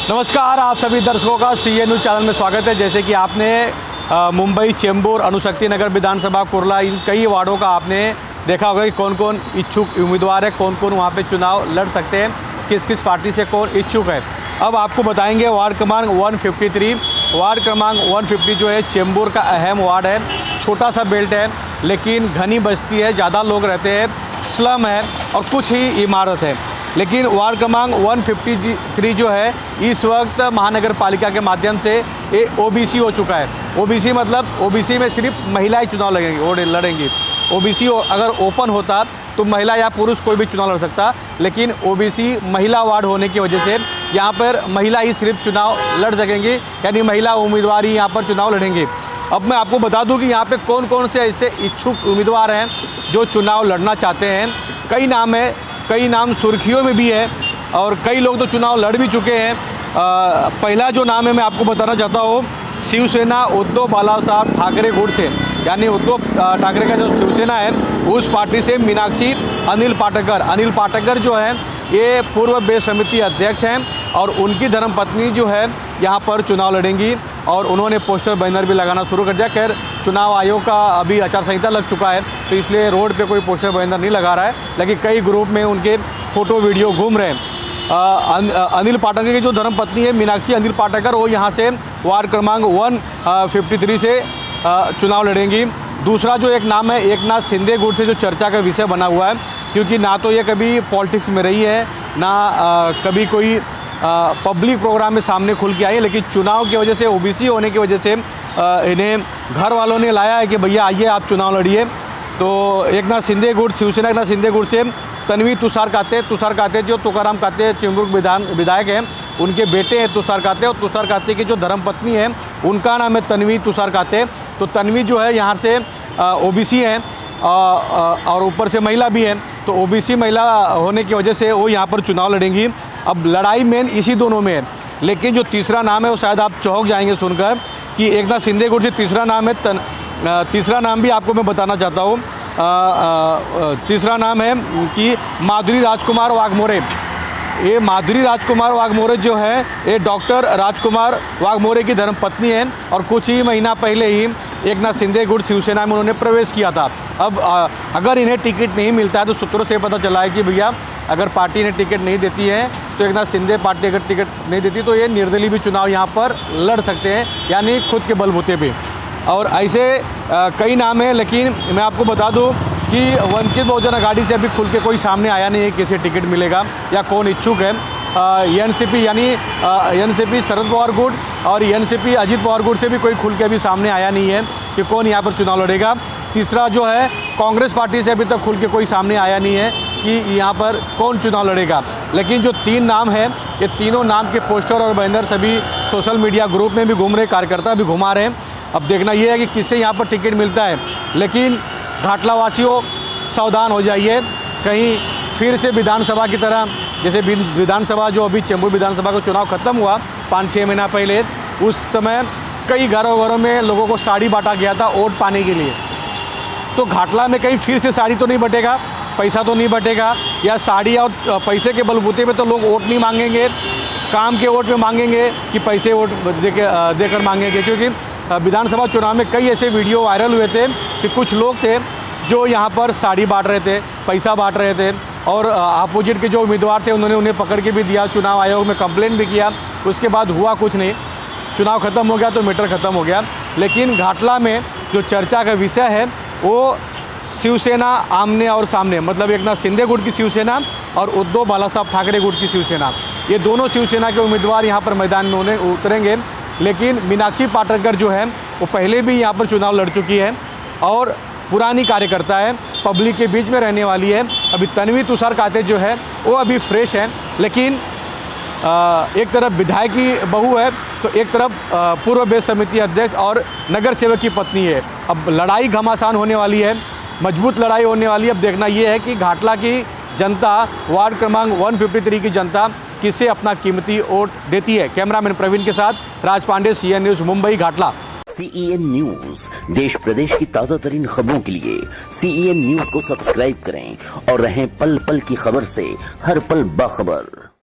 नमस्कार, आप सभी दर्शकों का CA न्यूज़ चैनल में स्वागत है। जैसे कि आपने मुंबई, चेंबूर, अणुशक्ति नगर विधानसभा, कुर्ला, इन कई वार्डों का आपने देखा होगा कि कौन कौन इच्छुक उम्मीदवार है, कौन कौन वहां पे चुनाव लड़ सकते हैं, किस किस पार्टी से कौन इच्छुक है। अब आपको बताएंगे वार्ड क्रमांक 153। वार्ड क्रमांक 150 जो है चेंबूर का अहम वार्ड है। छोटा सा बेल्ट है लेकिन घनी बस्ती है, ज़्यादा लोग रहते हैं, स्लम है और कुछ ही इमारत है। लेकिन वार्ड क्रमांक 153 जो है इस वक्त महानगर पालिका के माध्यम से ये OBC हो चुका है। OBC मतलब OBC में सिर्फ महिलाएं चुनाव लड़ेंगी। OBC अगर ओपन होता तो महिला या पुरुष कोई भी चुनाव लड़ सकता, लेकिन OBC महिला वार्ड होने की वजह से यहाँ पर महिला ही सिर्फ चुनाव लड़ सकेंगी, यानी महिला उम्मीदवार ही यहाँ पर चुनाव लड़ेंगे। अब मैं आपको बता दूं कि यहाँ पे कौन कौन से ऐसे इच्छुक उम्मीदवार हैं जो चुनाव लड़ना चाहते हैं। कई नाम है, कई नाम सुर्खियों में भी है और कई लोग तो चुनाव लड़ भी चुके हैं। पहला जो नाम है मैं आपको बताना चाहता हूँ, शिवसेना उद्धव बालासाहब ठाकरे गुट से, यानी उद्धव ठाकरे का जो शिवसेना है उस पार्टी से मीनाक्षी अनिल पाटकर जो है ये पूर्व बेस समिति अध्यक्ष हैं और उनकी धर्मपत्नी जो है यहाँ पर चुनाव लड़ेंगी और उन्होंने पोस्टर बैनर भी लगाना शुरू कर दिया। खैर चुनाव आयोग का अभी आचार संहिता लग चुका है तो इसलिए रोड पे कोई पोस्टर बैनर नहीं लगा रहा है, लेकिन कई ग्रुप में उनके फ़ोटो वीडियो घूम रहे हैं। अनिल पाटकर की जो धर्मपत्नी है मीनाक्षी अनिल पाटकर, वो यहाँ से वार्ड क्रमांक 153 से चुनाव लड़ेंगी। दूसरा जो एक नाम है एकनाथ शिंदे गुट से, जो चर्चा का विषय बना हुआ है, क्योंकि ना तो ये कभी पॉलिटिक्स में रही है ना कभी कोई पब्लिक प्रोग्राम में सामने खुल के आई है, लेकिन चुनाव की वजह से OBC होने की वजह से इन्हें घर वालों ने लाया है कि भैया आइए आप चुनाव लड़िए। तो एकनाथ शिंदे गुट, शिवसेना एकनाथ शिंदे गुट से तन्वी तुषार काते जो तुकाराम काते चेंबूर विधायक हैं, उनके बेटे हैं तुषार काते, और तुषार काते की जो धर्मपत्नी है उनका नाम है तन्वी तुषार काते। तो तन्वी जो है यहाँ से OBC है और ऊपर से महिला भी है, तो OBC महिला होने की वजह से वो यहाँ पर चुनाव लड़ेंगी। अब लड़ाई मेन इसी दोनों में है, लेकिन जो तीसरा नाम है वो शायद आप चौंक जाएंगे सुनकर कि एकनाथ शिंदे गुट से तीसरा नाम है तीसरा नाम भी आपको मैं बताना चाहता हूँ। तीसरा नाम है कि माधुरी राजकुमार वाघमोरे। ये माधुरी राजकुमार वाघमोरे जो है ये डॉक्टर राजकुमार वाघमोरे की धर्मपत्नी है और कुछ ही महीना पहले ही एकनाथ शिंदे गुट शिवसेना में उन्होंने प्रवेश किया था। अब अगर इन्हें टिकट नहीं मिलता है तो सूत्रों से पता चला है कि भैया अगर पार्टी ने टिकट नहीं देती है तो एकनाथ शिंदे पार्टी अगर टिकट नहीं देती तो ये निर्दलीय भी चुनाव यहाँ पर लड़ सकते हैं, यानी खुद के बलबूते पे। और ऐसे कई नाम हैं, लेकिन मैं आपको बता दूं कि वंचित बहुजन अघाड़ी से अभी खुल के कोई सामने आया नहीं है किसे टिकट मिलेगा या कौन इच्छुक है। NCP यानी NCP शरद पवार गुट और NCP अजित पवार गुट से भी कोई खुल के अभी सामने आया नहीं है कि कौन यहाँ पर चुनाव लड़ेगा। तीसरा जो है कांग्रेस पार्टी से अभी तक खुल के कोई सामने आया नहीं है कि यहाँ पर कौन चुनाव लड़ेगा। लेकिन जो तीन नाम है, ये तीनों नाम के पोस्टर और बैनर सभी सोशल मीडिया ग्रुप में भी घूम रहे, कार्यकर्ता भी घुमा रहे हैं। अब देखना ये है कि किससे यहाँ पर टिकट मिलता है। लेकिन घाटला वासियों सावधान हो जाइए, कहीं फिर से विधानसभा की तरह, जैसे विधानसभा जो अभी चेंबूर विधानसभा का चुनाव ख़त्म हुआ 5-6 महीना पहले, उस समय कई घरों में लोगों को साड़ी बांटा गया था वोट पाने के लिए। तो घाटला में कहीं फिर से साड़ी तो नहीं बटेगा, पैसा तो नहीं बटेगा, या साड़ी और पैसे के बलबूते पे तो लोग वोट नहीं मांगेंगे, काम के वोट में मांगेंगे कि पैसे वोट देकर मांगेंगे। क्योंकि विधानसभा चुनाव में कई ऐसे वीडियो वायरल हुए थे कि कुछ लोग थे जो यहाँ पर साड़ी बांट रहे थे, पैसा बांट रहे थे, और अपोजिट के जो उम्मीदवार थे उन्हें पकड़ के भी दिया, चुनाव आयोग में कंप्लेंट भी किया। उसके बाद हुआ कुछ नहीं, चुनाव ख़त्म हो गया तो मैटर ख़त्म हो गया। लेकिन घाटला में जो चर्चा का विषय है वो शिवसेना आमने और सामने, मतलब एकनाथ शिंदे गुट की शिवसेना और उद्धव बालासाहब ठाकरे गुट की शिवसेना, ये दोनों शिवसेना के उम्मीदवार यहाँ पर मैदान में उतरेंगे। लेकिन मीनाक्षी पाटकर जो है वो पहले भी यहाँ पर चुनाव लड़ चुकी है और पुरानी कार्यकर्ता है, पब्लिक के बीच में रहने वाली है। अभी तन्वी तुषार काते जो है वो अभी फ्रेश है, लेकिन एक तरफ विधायक की बहू है तो एक तरफ पूर्व बेस समिति अध्यक्ष और नगर सेवक की पत्नी है। अब लड़ाई घमासान होने वाली है, मजबूत लड़ाई होने वाली है। अब देखना ये है कि घाटला की जनता, वार्ड क्रमांक 153 की जनता किसे अपना कीमती वोट देती है। कैमरामैन प्रवीण के साथ Raj Pandey, CN news Mumbai, Ghatla. CEN news देश प्रदेश की ताजा तरीन खबरों के लिए CEN न्यूज को सब्सक्राइब करें और रहें पल पल की खबर से हर पल बाखबर।